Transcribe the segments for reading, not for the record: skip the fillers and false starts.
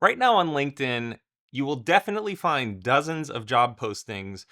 Right now on LinkedIn, you will definitely find dozens of job postings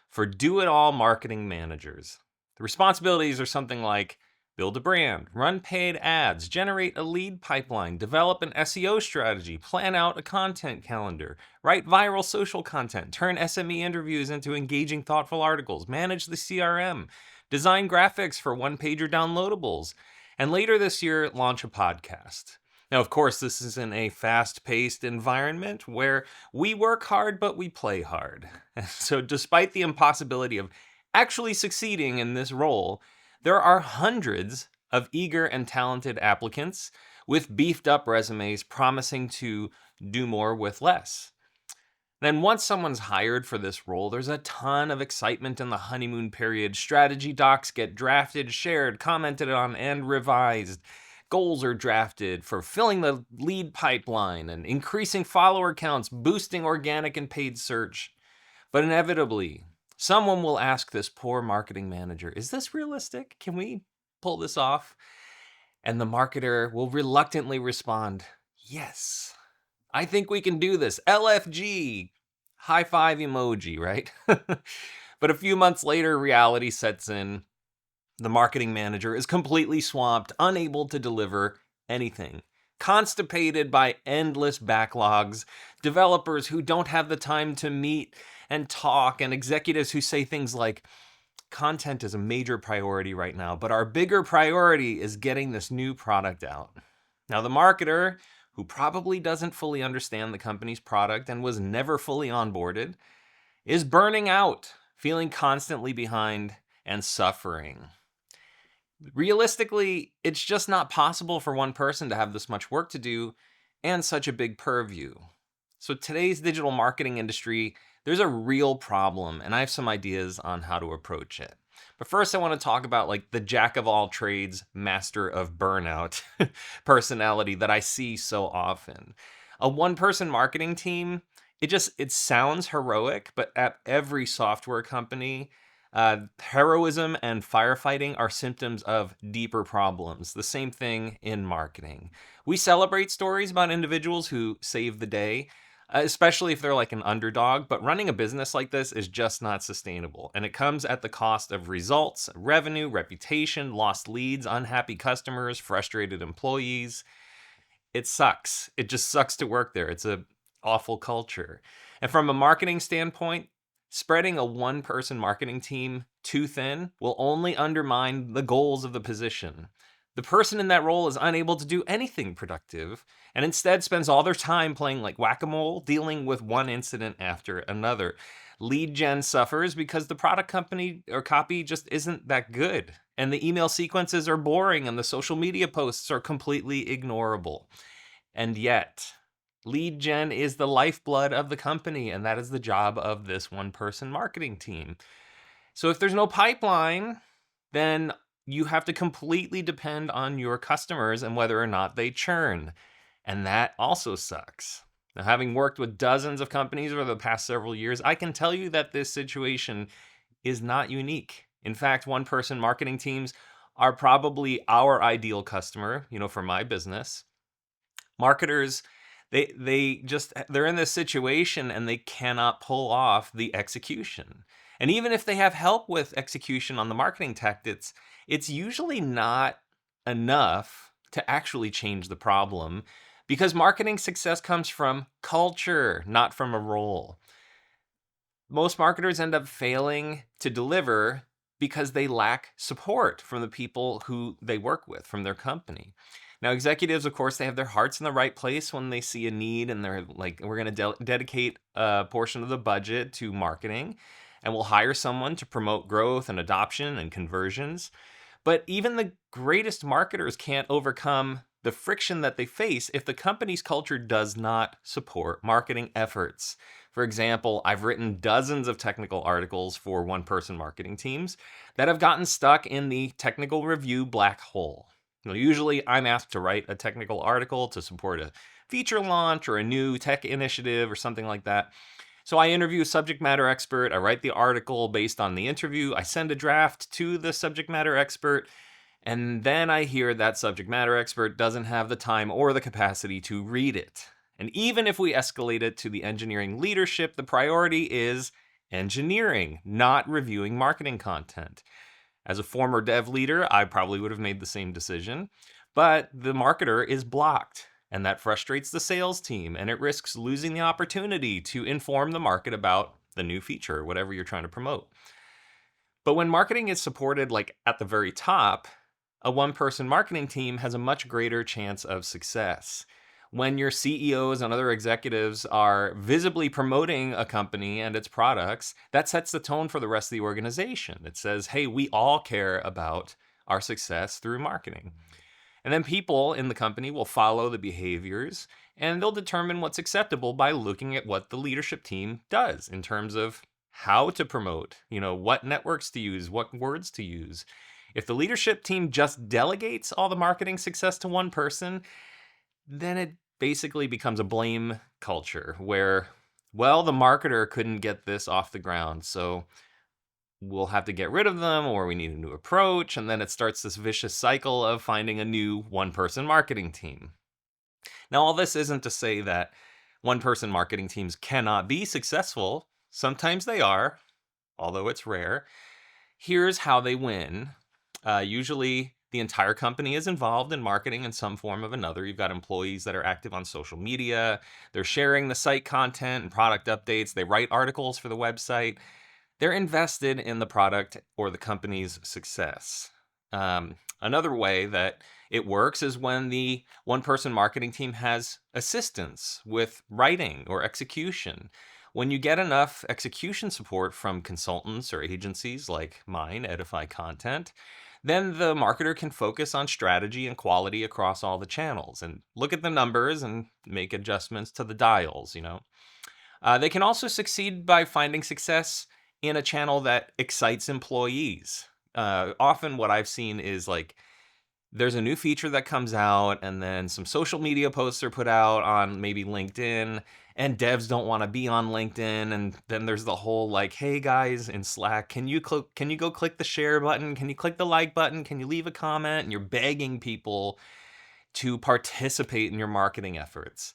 for do it all marketing managers. The responsibilities are something like build a brand, run paid ads, generate a lead pipeline, develop an SEO strategy, plan out a content calendar, write viral social content, turn SME interviews into engaging, thoughtful articles, manage the CRM, design graphics for one pager downloadables, and later this year, launch a podcast. Now, of course, this is in a fast paced environment where we work hard, but we play hard. So, despite the impossibility of actually succeeding in this role, there are hundreds of eager and talented applicants with beefed up resumes promising to do more with less. Then, once someone's hired for this role, there's a ton of excitement in the honeymoon period. Strategy docs get drafted, shared, commented on, and revised. Goals are drafted for filling the lead pipeline and increasing follower counts, boosting organic and paid search. But inevitably, someone will ask this poor marketing manager, is this realistic? Can we pull this off? And the marketer will reluctantly respond, yes, I think we can do this. LFG, high five emoji, right? But a few months later, reality sets in. The marketing manager is completely swamped, unable to deliver anything, constipated by endless backlogs, developers who don't have the time to meet and talk, and executives who say things like, content is a major priority right now, but our bigger priority is getting this new product out. Now, the marketer, who probably doesn't fully understand the company's product and was never fully onboarded, is burning out, feeling constantly behind and suffering. Realistically, it's just not possible for one person to have this much work to do and such a big purview. So today's digital marketing industry, there's a real problem, and I have some ideas on how to approach it. But first, I want to talk about the jack of all trades, master of burnout personality that I see so often. A one-person marketing team, it sounds heroic, but at every software company, heroism and firefighting are symptoms of deeper problems. The same thing in marketing. We celebrate stories about individuals who save the day, especially if they're like an underdog, but running a business like this is just not sustainable. And it comes at the cost of results, revenue, reputation, lost leads, unhappy customers, frustrated employees. It sucks. It just sucks to work there. It's a awful culture. And from a marketing standpoint, spreading a one-person marketing team too thin will only undermine the goals of the position. The person in that role is unable to do anything productive and instead spends all their time playing like whack-a-mole, dealing with one incident after another. Lead gen suffers because the product company or copy just isn't that good, and the email sequences are boring and the social media posts are completely ignorable. And yet, lead gen is the lifeblood of the company, and that is the job of this one-person marketing team. So if there's no pipeline, then you have to completely depend on your customers and whether or not they churn. And that also sucks. Now, having worked with dozens of companies over the past several years, I can tell you that this situation is not unique. In fact, one-person marketing teams are probably our ideal customer, for my business. Marketers, they're in this situation and they cannot pull off the execution. And even if they have help with execution on the marketing tactics, it's usually not enough to actually change the problem, because marketing success comes from culture, not from a role. Most marketers end up failing to deliver because they lack support from the people who they work with, from their company. Now, executives, of course, they have their hearts in the right place when they see a need, and they're like, we're going to dedicate a portion of the budget to marketing, and we'll hire someone to promote growth and adoption and conversions. But even the greatest marketers can't overcome the friction that they face if the company's culture does not support marketing efforts. For example, I've written dozens of technical articles for one-person marketing teams that have gotten stuck in the technical review black hole. Usually I'm asked to write a technical article to support a feature launch or a new tech initiative or something like that. So I interview a subject matter expert, I write the article based on the interview, I send a draft to the subject matter expert, and then I hear that subject matter expert doesn't have the time or the capacity to read it. And even if we escalate it to the engineering leadership, the priority is engineering, not reviewing marketing content. As a former dev leader, I probably would have made the same decision, but the marketer is blocked. And that frustrates the sales team, and it risks losing the opportunity to inform the market about the new feature, whatever you're trying to promote. But when marketing is supported like at the very top, a one-person marketing team has a much greater chance of success. When your CEOs and other executives are visibly promoting a company and its products, that sets the tone for the rest of the organization. It says, hey, we all care about our success through marketing. And then people in the company will follow the behaviors, and they'll determine what's acceptable by looking at what the leadership team does in terms of how to promote, what networks to use, what words to use. If the leadership team just delegates all the marketing success to one person, then it basically becomes a blame culture where, well, the marketer couldn't get this off the ground, so we'll have to get rid of them, or we need a new approach. And then it starts this vicious cycle of finding a new one-person marketing team. Now, all this isn't to say that one-person marketing teams cannot be successful. Sometimes they are, although it's rare. Here's how they win. Usually, the entire company is involved in marketing in some form or another. You've got employees that are active on social media. They're sharing the site content and product updates. They write articles for the website. They're invested in the product or the company's success. Another way that it works is when the one-person marketing team has assistance with writing or execution. When you get enough execution support from consultants or agencies like mine, Edify Content, then the marketer can focus on strategy and quality across all the channels and look at the numbers and make adjustments to the dials, They can also succeed by finding success in a channel that excites employees. Often what I've seen is like there's a new feature that comes out, and then some social media posts are put out on maybe LinkedIn, and devs don't want to be on LinkedIn. And then there's the whole like, hey guys, in Slack, can you go click the share button? Can you click the like button? Can you leave a comment? And you're begging people to participate in your marketing efforts.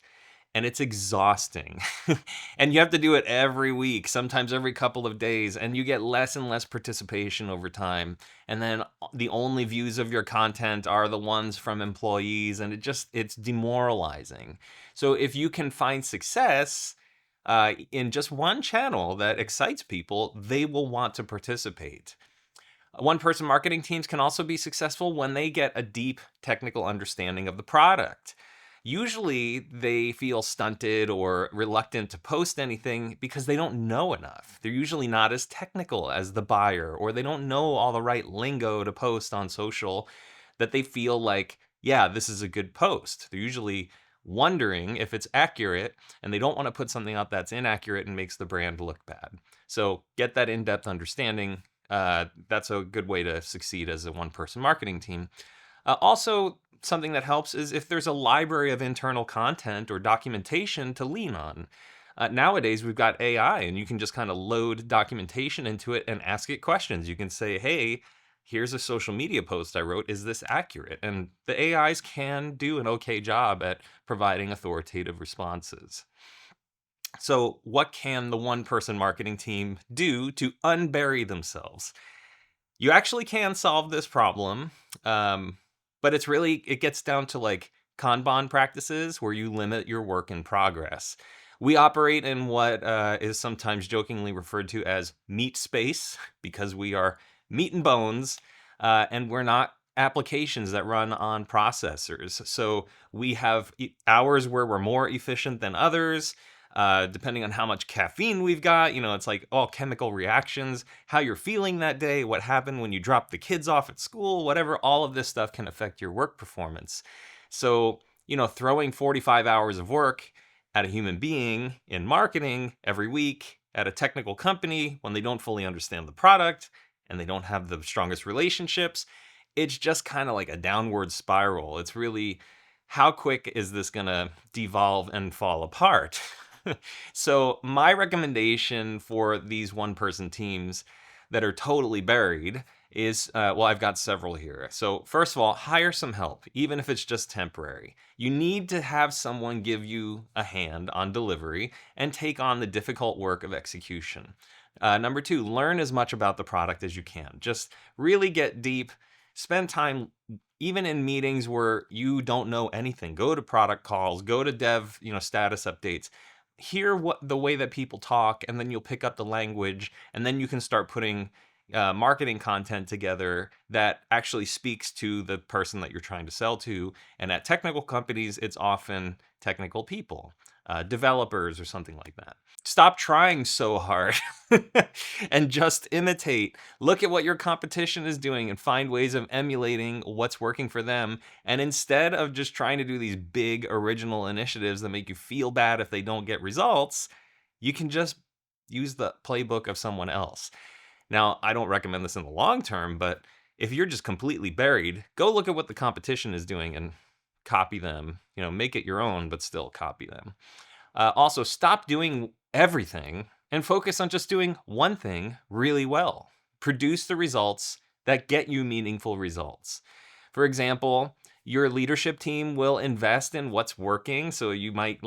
And it's exhausting. And you have to do it every week, sometimes every couple of days, and you get less and less participation over time. And then the only views of your content are the ones from employees, and it's demoralizing. So if you can find success in just one channel that excites people, they will want to participate. One-person marketing teams can also be successful when they get a deep technical understanding of the product. Usually they feel stunted or reluctant to post anything because they don't know enough. They're usually not as technical as the buyer, or they don't know all the right lingo to post on social that they feel like, yeah, this is a good post. They're usually wondering if it's accurate, and they don't want to put something out that's inaccurate and makes the brand look bad. So get that in-depth understanding. That's a good way to succeed as a one-person marketing team. Also, something that helps is if there's a library of internal content or documentation to lean on. Nowadays, we've got AI, and you can just kind of load documentation into it and ask it questions. You can say, hey, here's a social media post I wrote. Is this accurate? And the AIs can do an okay job at providing authoritative responses. So what can the one-person marketing team do to unbury themselves? You actually can solve this problem. But it gets down to like Kanban practices where you limit your work in progress. We operate in what is sometimes jokingly referred to as meat space because we are meat and bones, and we're not applications that run on processors. So we have hours where we're more efficient than others. Depending on how much caffeine we've got, it's like all chemical reactions, how you're feeling that day, what happened when you dropped the kids off at school, whatever, all of this stuff can affect your work performance. So, throwing 45 hours of work at a human being in marketing every week at a technical company when they don't fully understand the product and they don't have the strongest relationships, it's just kind of like a downward spiral. It's really, how quick is this going to devolve and fall apart? So my recommendation for these one-person teams that are totally buried is, well, I've got several here. So, first of all, hire some help, even if it's just temporary. You need to have someone give you a hand on delivery and take on the difficult work of execution. Number two, learn as much about the product as you can. Just really get deep, spend time even in meetings where you don't know anything. Go to product calls, go to dev, status updates. Hear what the way that people talk, and then you'll pick up the language, and then you can start putting marketing content together that actually speaks to the person that you're trying to sell to. And at technical companies, it's often technical people, developers, or something like that. Stop trying so hard and just imitate. Look at what your competition is doing and find ways of emulating what's working for them. And instead of just trying to do these big original initiatives that make you feel bad if they don't get results, you can just use the playbook of someone else. Now, I don't recommend this in the long term, but if you're just completely buried, go look at what the competition is doing and copy them. Make it your own, but still copy them. Also, stop doing everything and focus on just doing one thing really well. Produce the results that get you meaningful results. For example, your leadership team will invest in what's working. So you might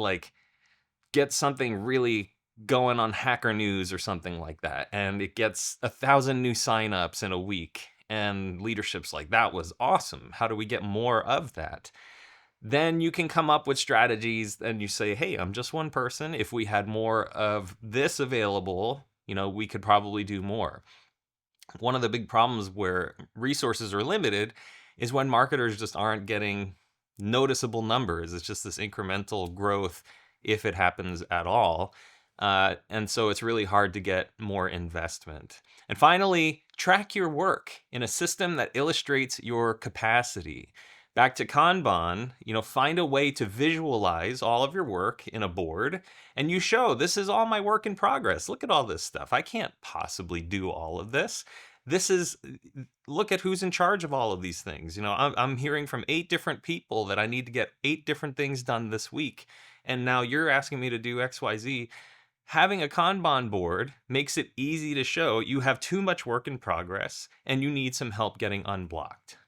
get something really going on Hacker News or something like that, and it gets 1,000 new signups in a week. And leadership's like, that was awesome. How do we get more of that? Then you can come up with strategies and you say, hey, I'm just one person. If we had more of this available, we could probably do more. One of the big problems where resources are limited is when marketers just aren't getting noticeable numbers. It's just this incremental growth, if it happens at all. And so it's really hard to get more investment. And finally, track your work in a system that illustrates your capacity. Back to Kanban, find a way to visualize all of your work in a board, and you show, this is all my work in progress. Look at all this stuff. I can't possibly do all of this. Look at who's in charge of all of these things. I'm hearing from 8 different people that I need to get 8 different things done this week. And now you're asking me to do XYZ. Having a Kanban board makes it easy to show you have too much work in progress and you need some help getting unblocked.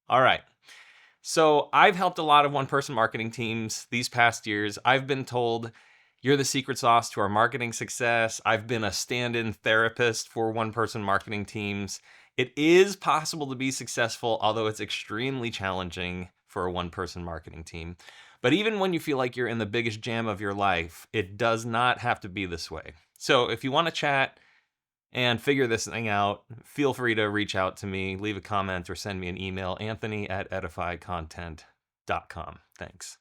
All right. So I've helped a lot of one-person marketing teams these past years. I've been told you're the secret sauce to our marketing success. I've been a stand-in therapist for one-person marketing teams. It is possible to be successful, although it's extremely challenging for a one-person marketing team. But even when you feel like you're in the biggest jam of your life, it does not have to be this way. So if you want to chat and figure this thing out, feel free to reach out to me, leave a comment, or send me an email, anthony@edifycontent.com. Thanks.